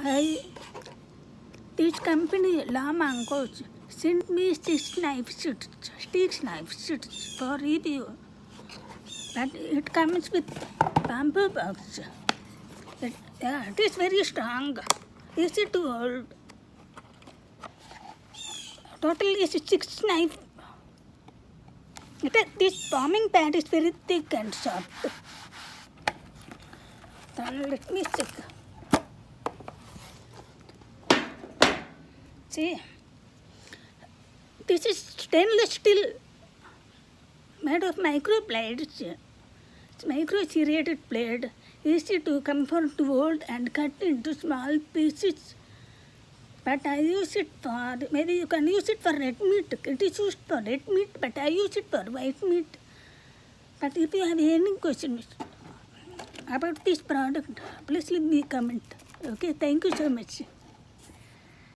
I this company La Mongoose sent me six knife sheets for review. But it comes with bamboo box. It is very strong, easy to hold. Total is 6 knife. This bombing pad is very thick and soft. So let me check. See, this is stainless steel made of micro blades. It's micro serrated blade, easy to comfort to hold and cut into small pieces. But I use it for, maybe you can use it for red meat. It is used for red meat, but I use it for white meat. But if you have any questions about this product, please leave me a comment. Okay, thank you so much.